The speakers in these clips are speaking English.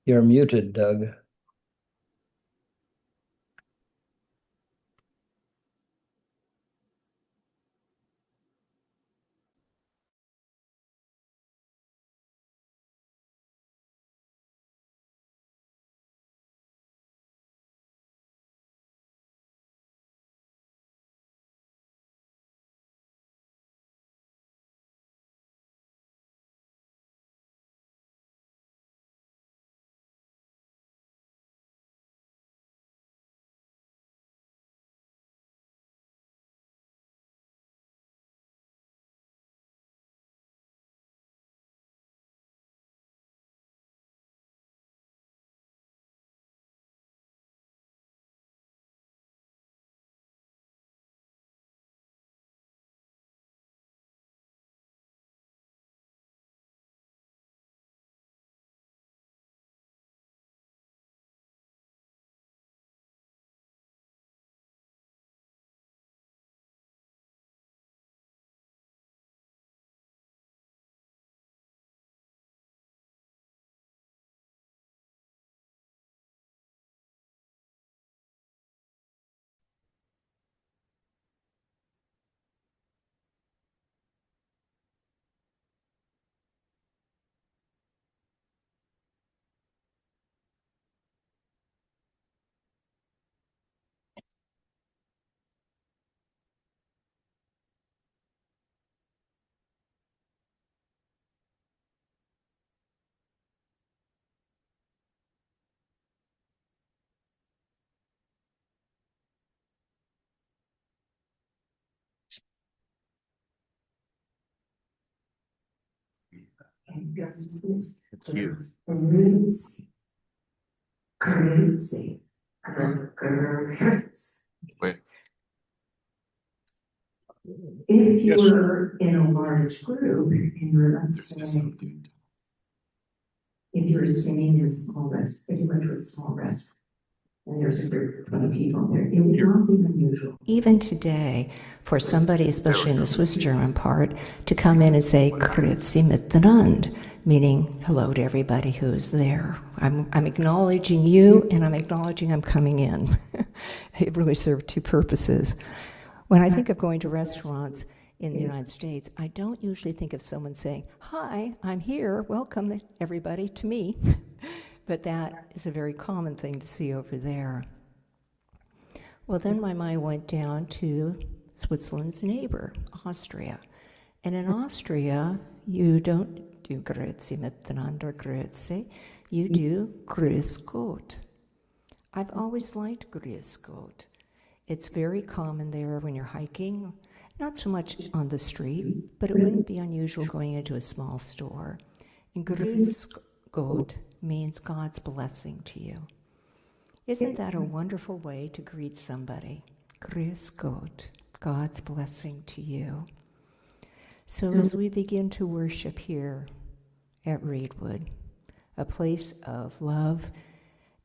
You're muted, Doug. It's you. Wait. If you were in a large group and you're, let's say, if you were staying in a small restaurant, if you went to a small restaurant and there's a group of 20 people there, it would not be unusual. Even today, for somebody, especially in the Swiss German part, to come in and say, Grüezi miteinander, meaning hello to everybody who's there. I'm acknowledging you and I'm acknowledging I'm coming in. It really served two purposes. When I think of going to restaurants in the United States, I don't usually think of someone saying, hi, I'm here, welcome everybody to me. But that is a very common thing to see over there. Well, then my mind went down to Switzerland's neighbor, Austria. And in Austria, you don't do Grüezi miteinander, Grüezi, you do Grüß Gott. I've always liked Grüß Gott. It's very common there when you're hiking, not so much on the street, but it wouldn't be unusual going into a small store. And Grüß Gott means God's blessing to you. Isn't that a wonderful way to greet somebody? Grüß Gott, God's blessing to you. So as we begin to worship here at Reedwood, a place of love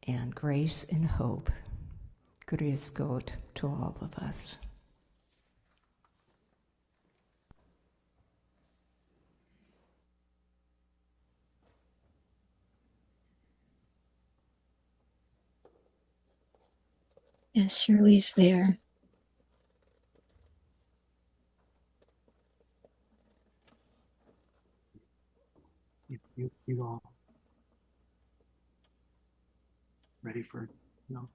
and grace and hope, Grüß Gott to all of us. Yes, Shirley's there. You all ready for no?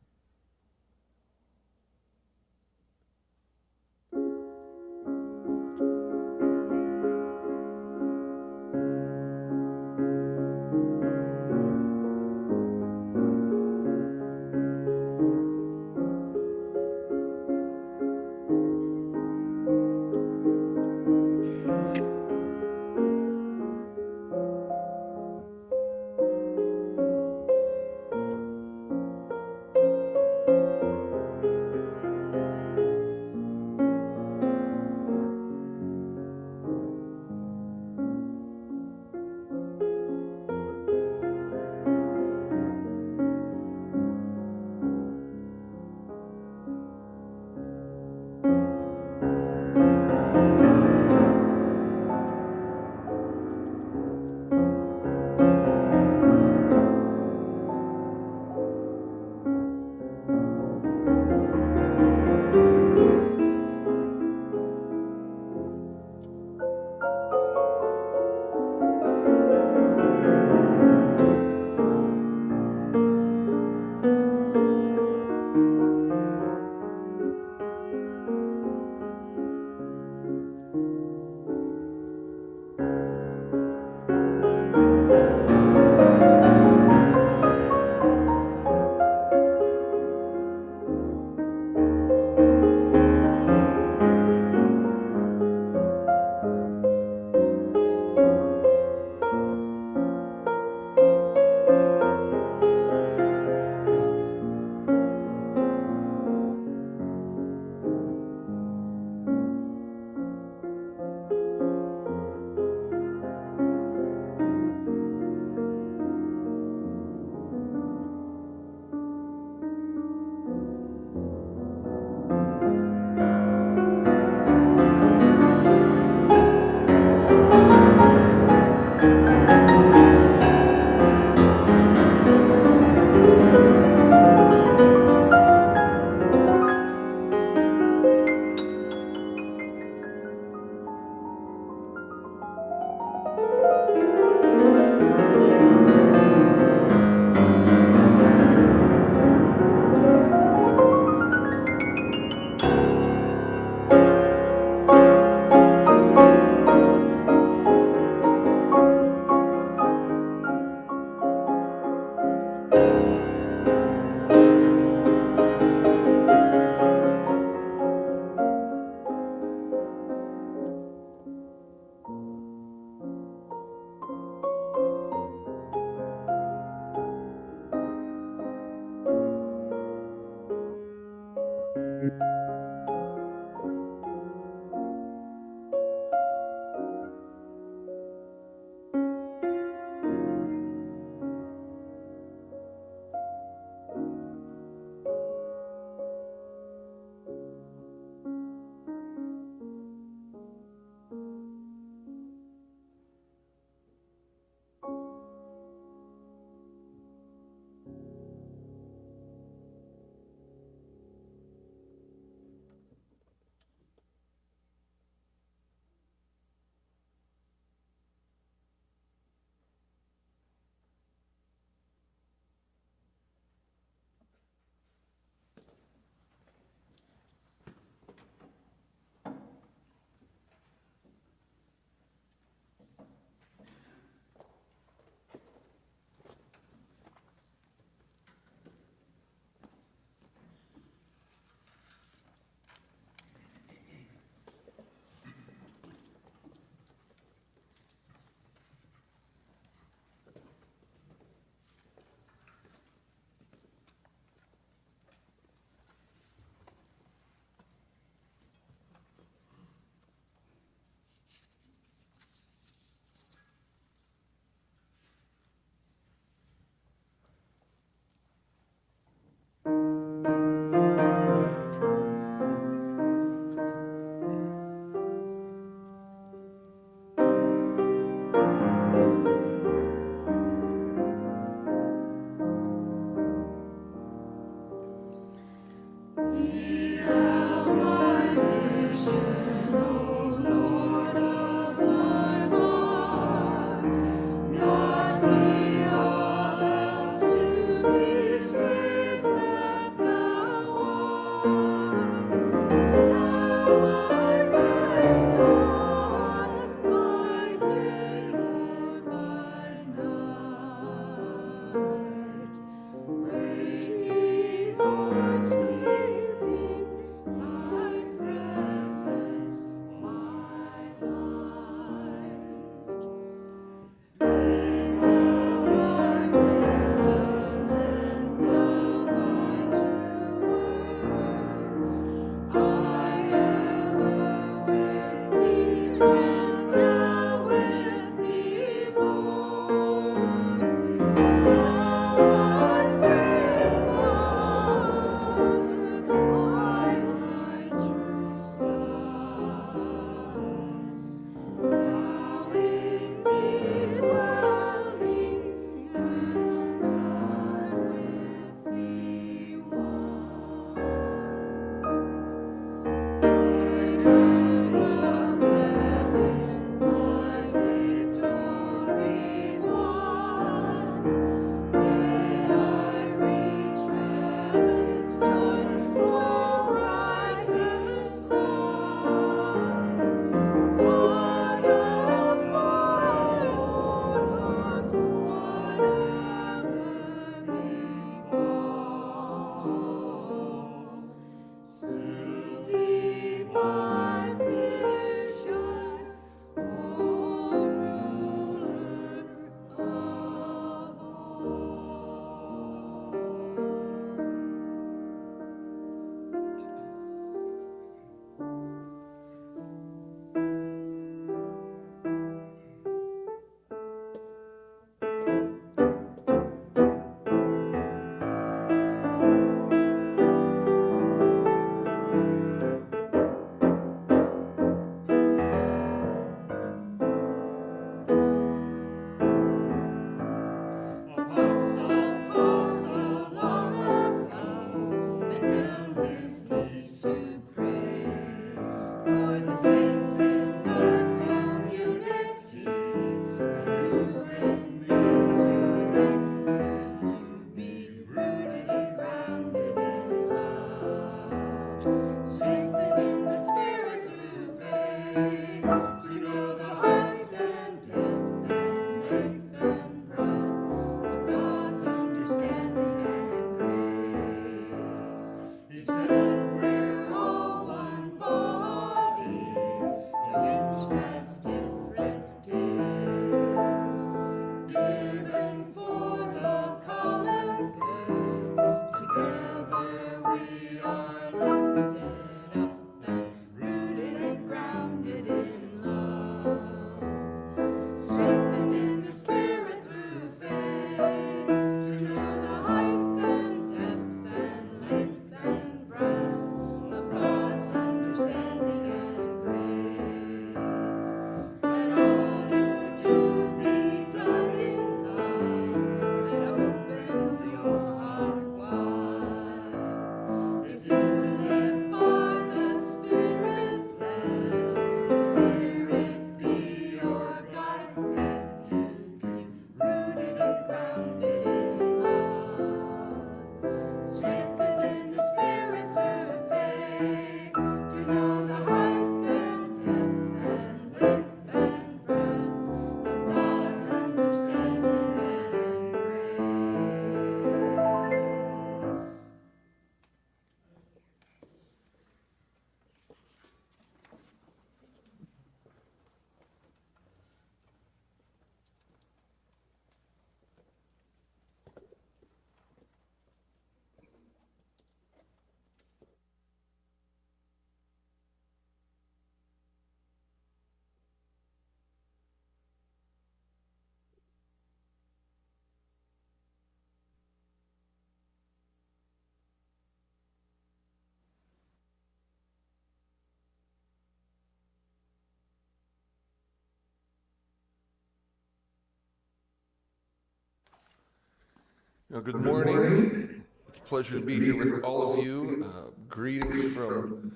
Good morning. It's a pleasure to be here with all of you. Greetings from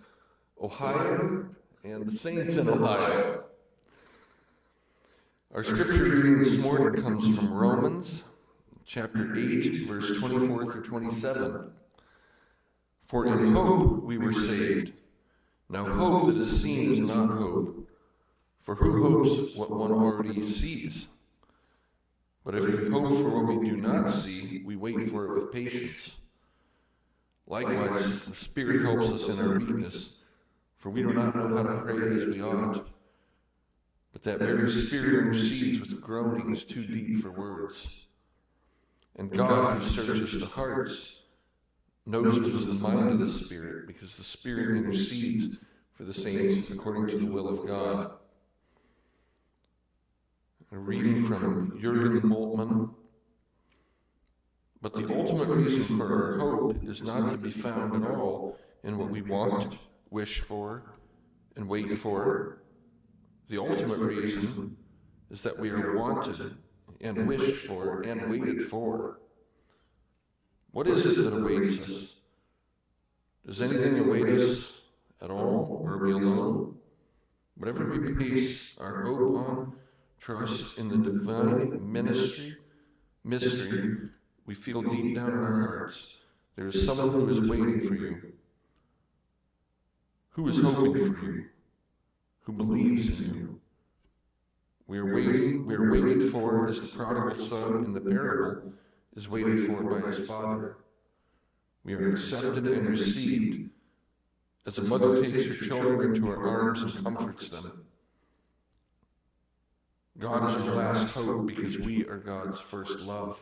Ohio and the saints in Ohio. Our scripture reading this morning comes from Romans chapter 8, verse 24 through 27. For in hope we were saved. Now hope that is seen is not hope. For who hopes what one already sees? But if we hope for what we do not see, we wait for it with patience. Likewise, the Spirit helps us in our weakness, for we do not know how to pray as we ought. But that very Spirit intercedes with groanings too deep for words. And God, who searches the hearts, knows what is the mind of the Spirit, because the Spirit intercedes for the saints according to the will of God. A reading from Jurgen Moltmann. But the ultimate reason for our hope is not to be found at all in what we want, wish for, and wait for. The ultimate reason is that we are wanted and wished for and waited for. What is it that awaits us? Does anything await us at all, or are we alone? Whatever we base our hope on, trust in the divine mystery, we feel deep down in our hearts, there is someone who is waiting for you, who is hoping for you, who believes in you. We are waited for as the prodigal son in the parable is waited for by his father. We are accepted and received as a mother takes her children into her arms and comforts them. God is our last hope because we are God's first love.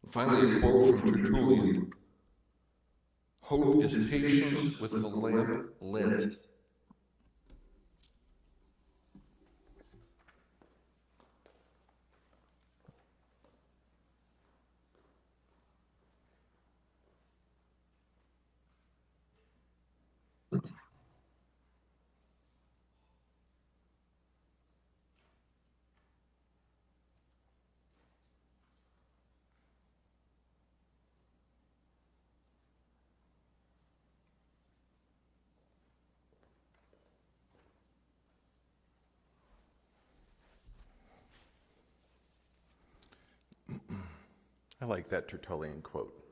Finally, a quote from Tertullian. Hope is patience with the lamp lit. I like that Tertullian quote.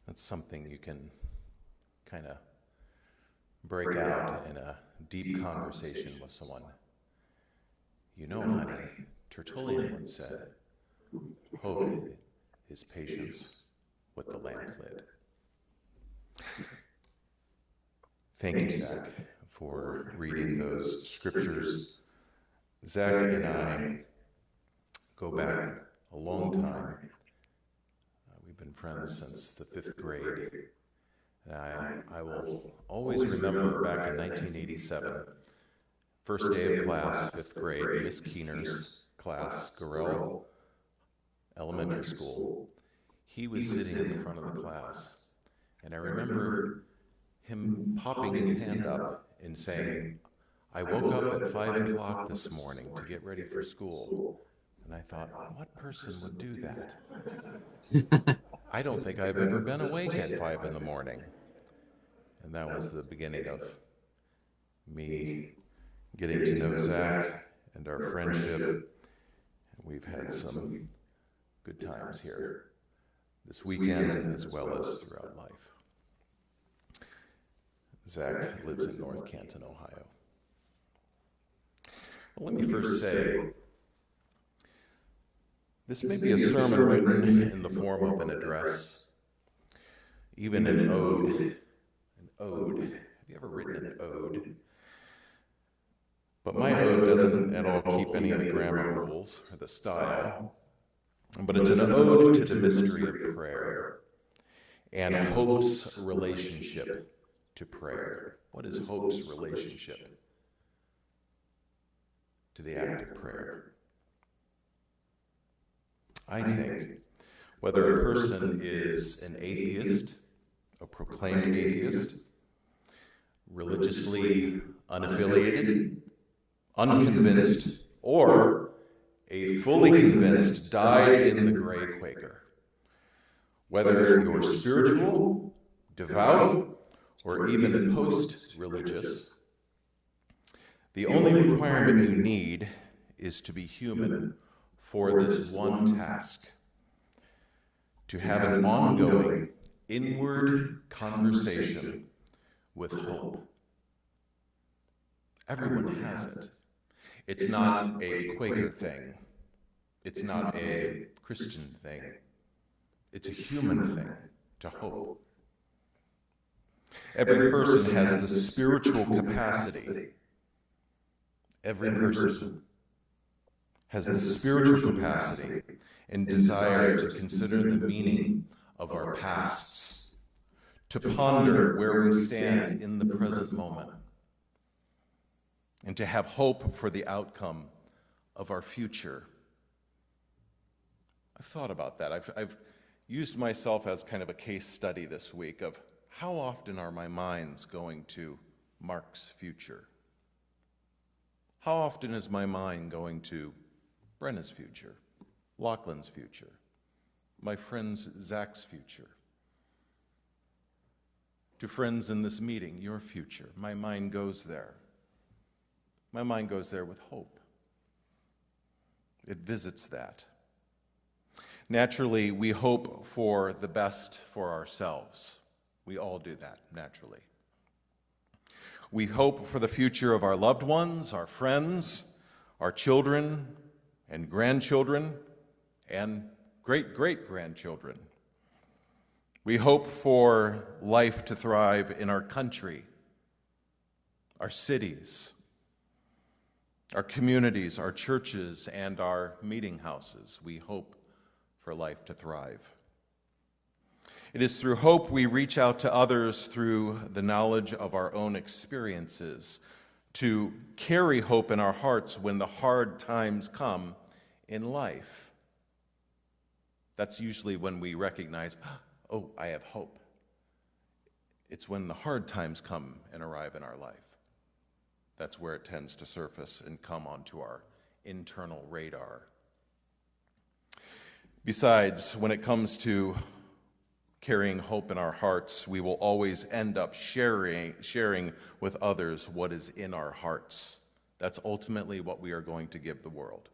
That's something you can kind of break out in a deep conversation with someone. You know, honey, Tertullian once said, hope is patience with the lamp lit. Thank you, Zach, for reading those scriptures. Zach and I go back a long time. We've been friends since the 5th grade. And I will always remember back in 1987, first day of class, 5th grade, Miss Keener's class, Gorell Elementary School. He was sitting in the front of the class. And I remember him popping his hand up and saying, I woke up at 5 o'clock this morning to get ready for school. And I thought, what person would do that? I don't think I've ever been awake at 5 in the morning. And that was the beginning of me getting to know Zach and our friendship. And we've had some good times here this weekend as well as throughout life. Zach lives in North Canton, Ohio. Well, let me first say, this may be a sermon written in the form of an address, even an ode. An ode. Have you ever written an ode? But my ode doesn't at all keep any of the grammar rules or the style. But it's an ode to the mystery of prayer and hope's relationship to prayer. What is hope's relationship to the act of prayer? I think whether a person is an atheist, a proclaimed atheist, religiously unaffiliated, unconvinced, or a fully convinced, dyed-in-the-gray Quaker. Whether you're spiritual, devout, or even post-religious, the only requirement you need is to be human for this one task: to have an ongoing, inward conversation with hope. Everyone has it. It's not a Quaker thing. It's not a Christian thing. It's a human thing to hope. Every person has the spiritual capacity. Every person has the spiritual capacity and desire to consider the meaning of our pasts, to ponder where we stand in the present moment, and to have hope for the outcome of our future. I've thought about that. I've used myself as kind of a case study this week of how often are my minds going to Mark's future? How often is my mind going to Brenna's future, Lachlan's future, my friend's Zach's future? To friends in this meeting, your future. My mind goes there. My mind goes there with hope. It visits that. Naturally, we hope for the best for ourselves. We all do that, naturally. We hope for the future of our loved ones, our friends, our children and grandchildren, and great-great-grandchildren. We hope for life to thrive in our country, our cities, our communities, our churches, and our meeting houses. We hope for life to thrive. It is through hope we reach out to others through the knowledge of our own experiences, to carry hope in our hearts when the hard times come in life. That's usually when we recognize, oh, I have hope. It's when the hard times come and arrive in our life. That's where it tends to surface and come onto our internal radar. Besides, when it comes to carrying hope in our hearts, we will always end up sharing with others what is in our hearts. That's ultimately what we are going to give the world,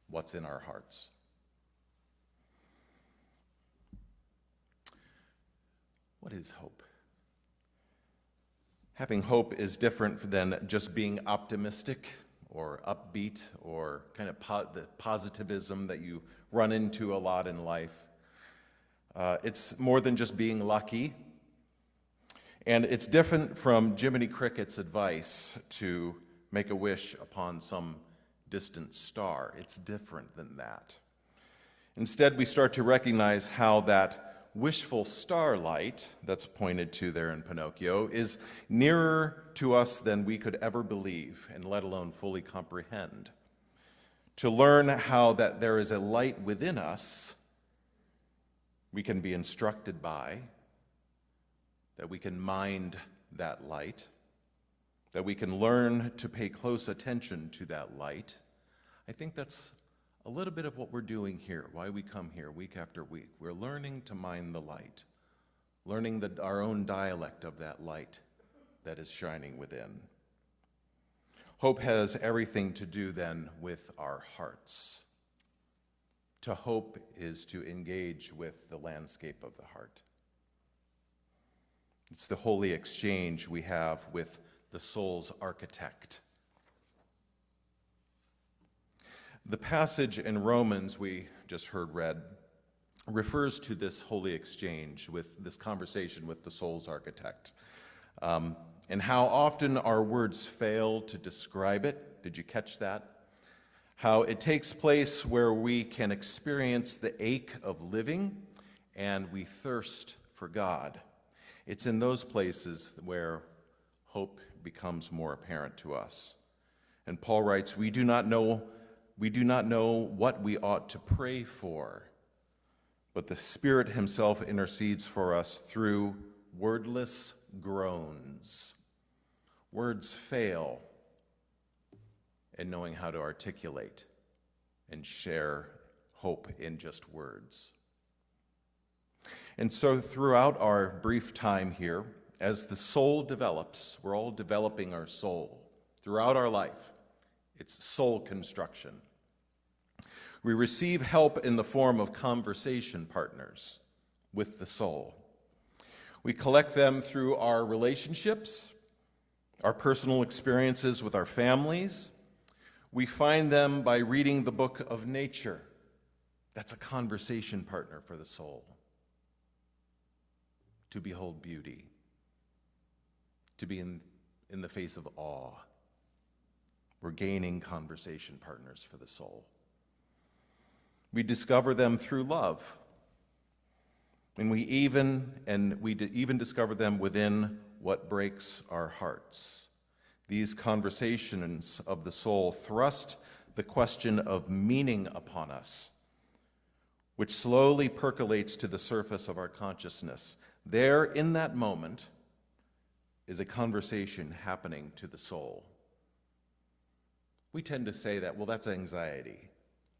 what's in our hearts. What is hope? Having hope is different than just being optimistic or upbeat or kind of the positivism that you run into a lot in life. It's more than just being lucky. And it's different from Jiminy Cricket's advice to make a wish upon some distant star. It's different than that. Instead, we start to recognize how that wishful starlight that's pointed to there in Pinocchio is nearer to us than we could ever believe, and let alone fully comprehend. To learn how that there is a light within us we can be instructed by, that we can mind that light, that we can learn to pay close attention to that light. I think that's a little bit of what we're doing here, why we come here week after week. We're learning to mind the light, learning our own dialect of that light that is shining within. Hope has everything to do then with our hearts. To hope is to engage with the landscape of the heart. It's the holy exchange we have with the soul's architect. The passage in Romans we just heard read refers to this holy exchange, with this conversation with the soul's architect, and how often our words fail to describe it. Did you catch that? How it takes place where we can experience the ache of living and we thirst for God. It's in those places where hope becomes more apparent to us. And Paul writes, we do not know what we ought to pray for, but the Spirit himself intercedes for us through wordless groans. Words fail, and knowing how to articulate and share hope in just words. And so throughout our brief time here, as the soul develops, we're all developing our soul. Throughout our life, it's soul construction. We receive help in the form of conversation partners with the soul. We collect them through our relationships, our personal experiences with our families. We find them by reading the book of nature. That's a conversation partner for the soul. To behold beauty, to be in the face of awe. We're gaining conversation partners for the soul. We discover them through love. And we even discover them within what breaks our hearts. These conversations of the soul thrust the question of meaning upon us, which slowly percolates to the surface of our consciousness. There, in that moment, is a conversation happening to the soul. We tend to say that, well, that's anxiety,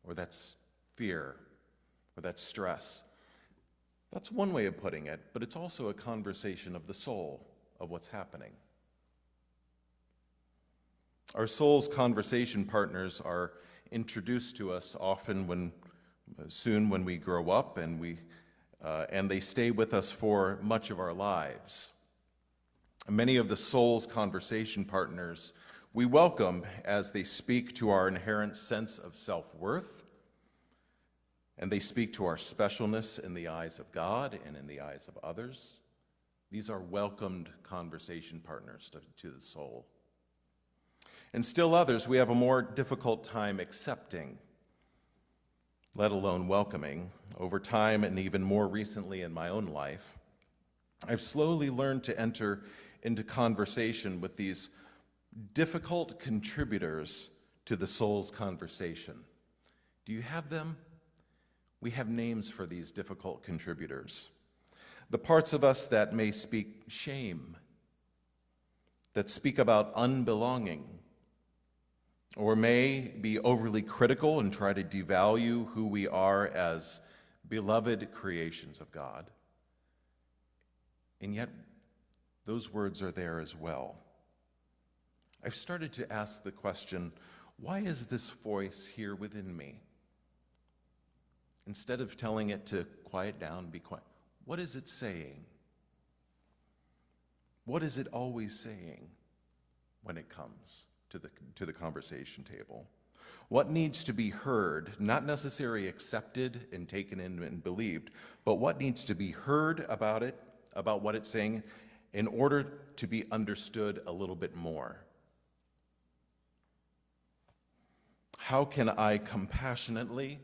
or that's fear, or that's stress. That's one way of putting it, but it's also a conversation of the soul, of what's happening. Our soul's conversation partners are introduced to us often when we grow up, and they stay with us for much of our lives. Many of the soul's conversation partners we welcome as they speak to our inherent sense of self-worth, and they speak to our specialness in the eyes of God and in the eyes of others. These are welcomed conversation partners to the soul. And still others we have a more difficult time accepting, let alone welcoming. Over time, and even more recently in my own life, I've slowly learned to enter into conversation with these difficult contributors to the soul's conversation. Do you have them? We have names for these difficult contributors. The parts of us that may speak shame, that speak about unbelonging, or may be overly critical and try to devalue who we are as beloved creations of God. And yet, those words are there as well. I've started to ask the question, why is this voice here within me? Instead of telling it to quiet down, be quiet, what is it saying? What is it always saying when it comes to the conversation table? What needs to be heard, not necessarily accepted and taken in and believed, but what needs to be heard about it, about what it's saying, in order to be understood a little bit more? How can I compassionately,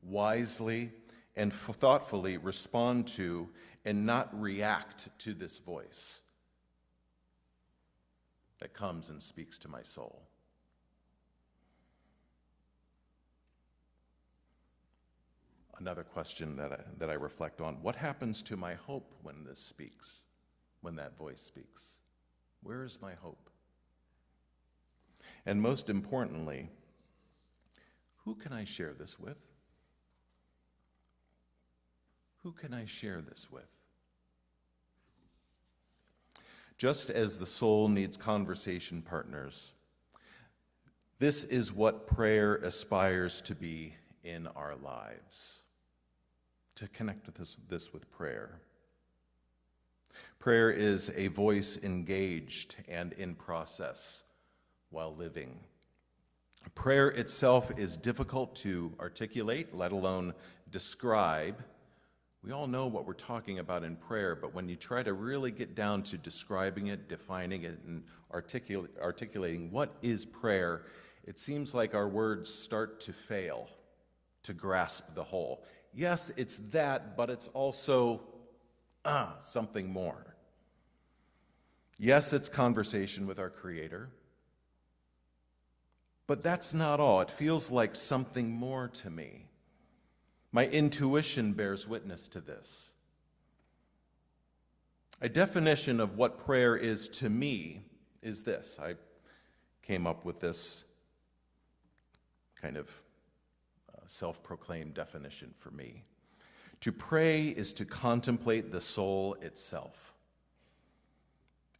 wisely, and thoughtfully respond to and not react to this voice that comes and speaks to my soul? Another question that I reflect on, what happens to my hope when this speaks, when that voice speaks? Where is my hope? And most importantly, who can I share this with? Who can I share this with? Just as the soul needs conversation partners, this is what prayer aspires to be in our lives. To connect with this with prayer. Prayer is a voice engaged and in process while living. Prayer itself is difficult to articulate, let alone describe. We all know what we're talking about in prayer, but when you try to really get down to describing it, defining it, and articulating what is prayer, it seems like our words start to fail to grasp the whole. Yes, it's that, but it's also something more. Yes, it's conversation with our Creator, but that's not all. It feels like something more to me. My intuition bears witness to this. A definition of what prayer is to me is this. I came up with this kind of self-proclaimed definition for me. To pray is to contemplate the soul itself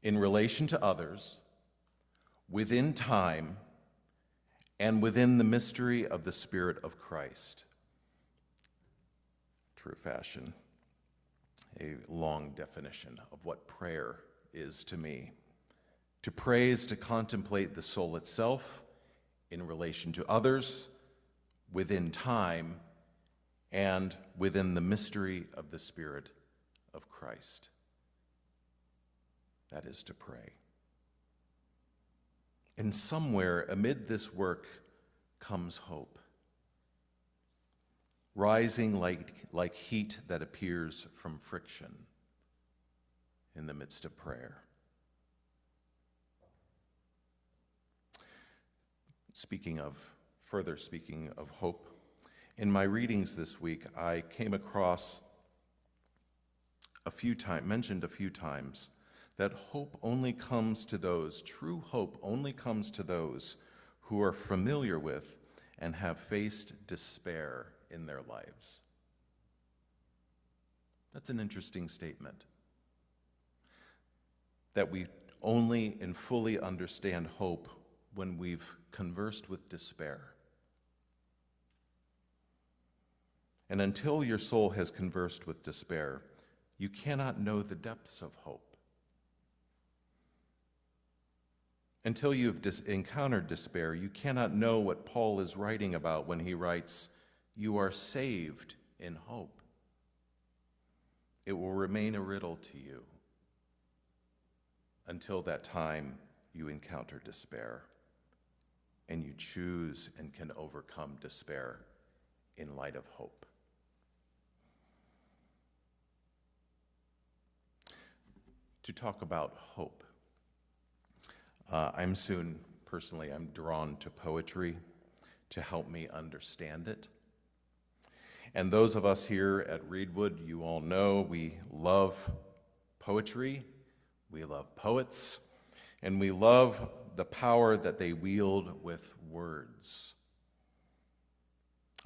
in relation to others, within time, and within the mystery of the Spirit of Christ. True fashion, a long definition of what prayer is to me. To pray is to contemplate the soul itself in relation to others, within time, and within the mystery of the Spirit of Christ. That is to pray. And somewhere amid this work comes hope, rising like heat that appears from friction in the midst of prayer. Speaking of hope, in my readings this week, I came across mentioned a few times, that hope only comes to those, true hope only comes to those who are familiar with and have faced despair in their lives. That's an interesting statement. That we only and fully understand hope when we've conversed with despair. And until your soul has conversed with despair, you cannot know the depths of hope. Until you've encountered despair, you cannot know what Paul is writing about when he writes, "You are saved in hope." It will remain a riddle to you until that time you encounter despair and you choose and can overcome despair in light of hope. To talk about hope, I'm drawn to poetry to help me understand it. And those of us here at Reedwood, you all know we love poetry, we love poets, and we love the power that they wield with words.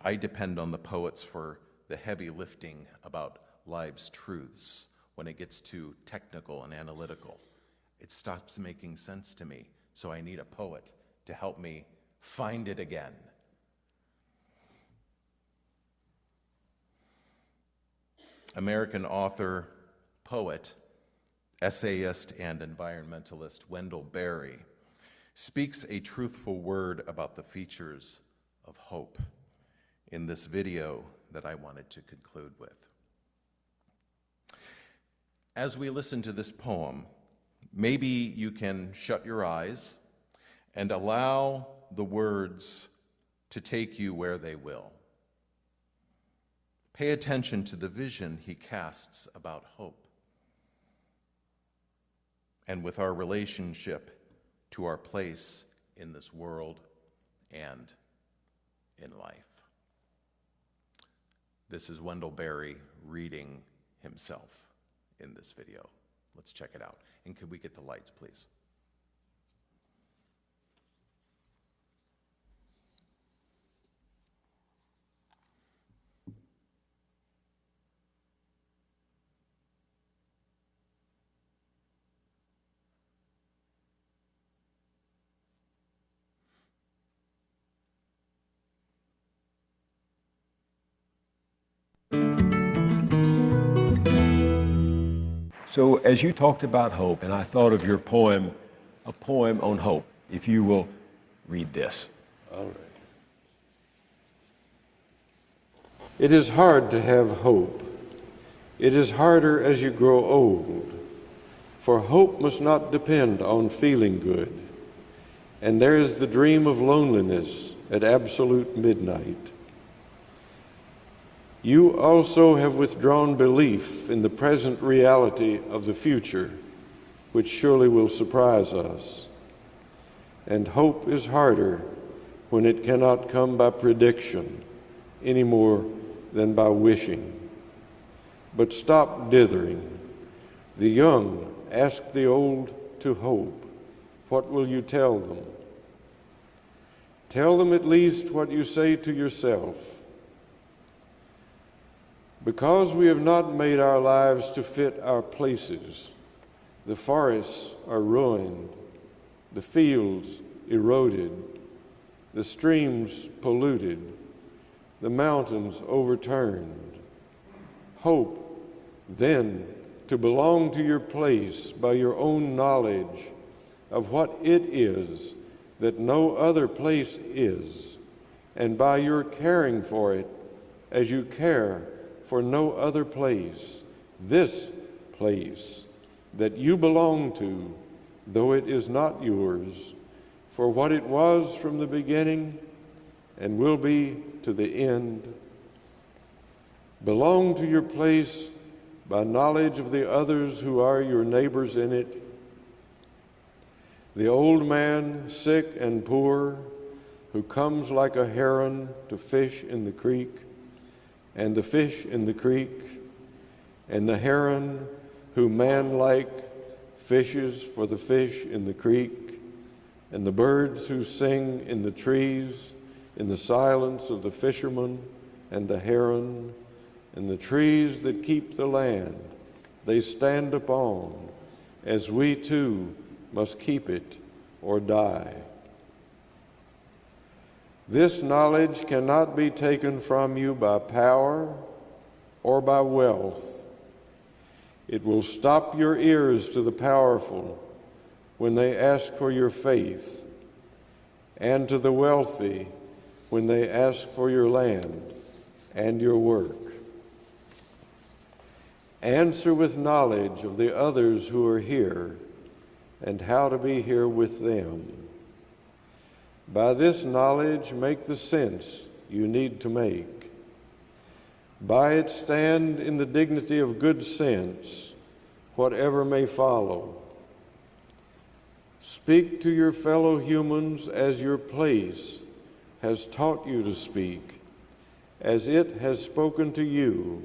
I depend on the poets for the heavy lifting about life's truths. When it gets too technical and analytical, it stops making sense to me, so I need a poet to help me find it again. American author, poet, essayist, and environmentalist Wendell Berry speaks a truthful word about the features of hope in this video that I wanted to conclude with. As we listen to this poem, maybe you can shut your eyes and allow the words to take you where they will. Pay attention to the vision he casts about hope and with our relationship to our place in this world and in life. This is Wendell Berry reading himself in this video. Let's check it out. And could we get the lights, please? So as you talked about hope, and I thought of your poem, a poem on hope, if you will read this. All right. It is hard to have hope. It is harder as you grow old, for hope must not depend on feeling good. And there is the dream of loneliness at absolute midnight. You also have withdrawn belief in the present reality of the future, which surely will surprise us. And hope is harder when it cannot come by prediction any more than by wishing. But stop dithering. The young ask the old to hope. What will you tell them? Tell them at least what you say to yourself. Because we have not made our lives to fit our places, the forests are ruined, the fields eroded, the streams polluted, the mountains overturned. Hope, then, to belong to your place by your own knowledge of what it is that no other place is, and by your caring for it as you care for no other place, this place that you belong to, though it is not yours, for what it was from the beginning and will be to the end. Belong to your place by knowledge of the others who are your neighbors in it. The old man, sick and poor, who comes like a heron to fish in the creek, and the fish in the creek, and the heron who man-like fishes for the fish in the creek, and the birds who sing in the trees, in the silence of the fisherman and the heron, and the trees that keep the land they stand upon, as we too must keep it or die. This knowledge cannot be taken from you by power or by wealth. It will stop your ears to the powerful when they ask for your faith, and to the wealthy when they ask for your land and your work. Answer with knowledge of the others who are here and how to be here with them. By this knowledge, make the sense you need to make. By it, stand in the dignity of good sense, whatever may follow. Speak to your fellow humans as your place has taught you to speak, as it has spoken to you.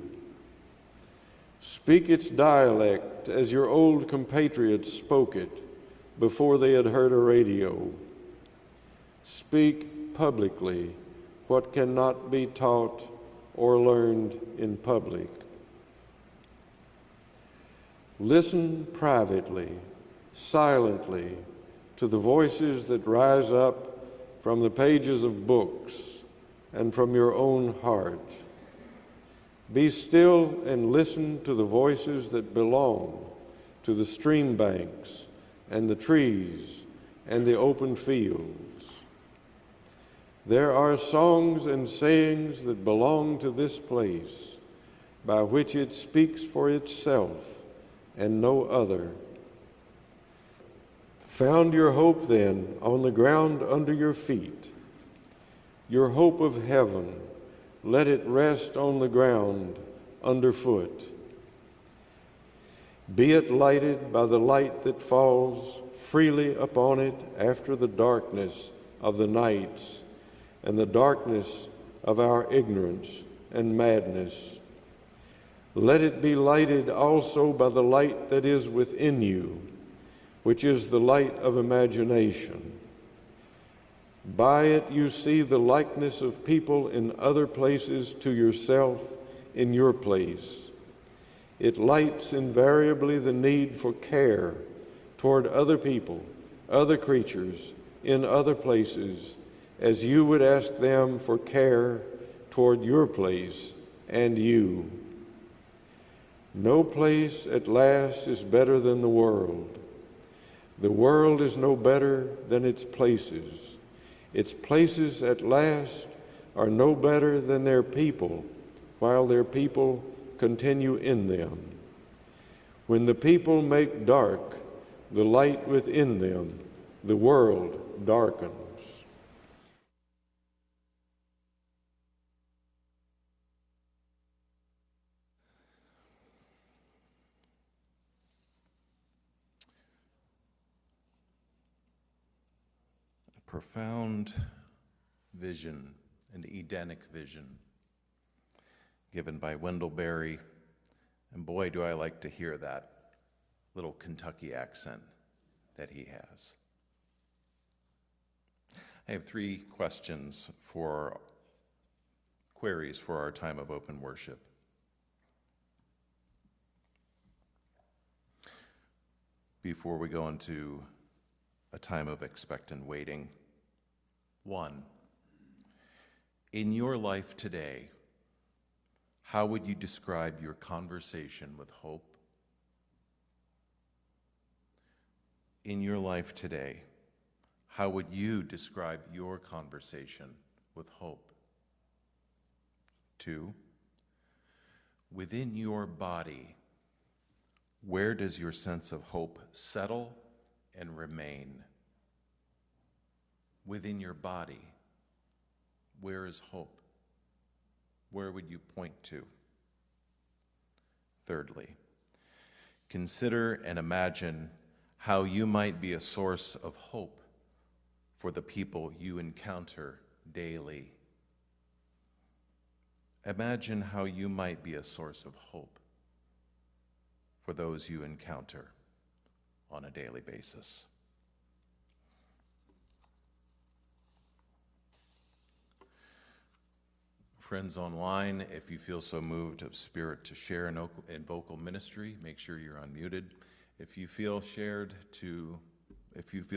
Speak its dialect as your old compatriots spoke it before they had heard a radio. Speak publicly what cannot be taught or learned in public. Listen privately, silently, to the voices that rise up from the pages of books and from your own heart. Be still and listen to the voices that belong to the stream banks and the trees and the open fields. There are songs and sayings that belong to this place, by which it speaks for itself and no other. Found your hope then on the ground under your feet, your hope of heaven. Let it rest on the ground underfoot. Be it lighted by the light that falls freely upon it after the darkness of the nights and the darkness of our ignorance and madness. Let it be lighted also by the light that is within you, which is the light of imagination. By it you see the likeness of people in other places to yourself in your place. It lights invariably the need for care toward other people, other creatures, in other places, as you would ask them for care toward your place and you. No place at last is better than the world. The world is no better than its places. Its places at last are no better than their people, while their people continue in them. When the people make dark the light within them, the world darkens. Profound vision, an Edenic vision, given by Wendell Berry, and boy, do I like to hear that little Kentucky accent that he has. I have 3 queries for our time of open worship. Before we go into a time of expectant waiting. 1, in your life today, how would you describe your conversation with hope? In your life today, how would you describe your conversation with hope? 2, within your body, where does your sense of hope settle and remain? Within your body, where is hope? Where would you point to? Thirdly, consider and imagine how you might be a source of hope for the people you encounter daily. Imagine how you might be a source of hope for those you encounter on a daily basis. Friends online, if you feel so moved of spirit to share in vocal ministry, make sure you're unmuted. If you feel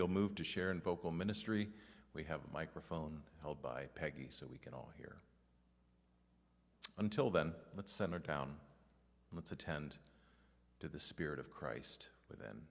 moved to share in vocal ministry, we have a microphone held by Peggy so we can all hear. Until then, let's center down. Let's attend to the Spirit of Christ within.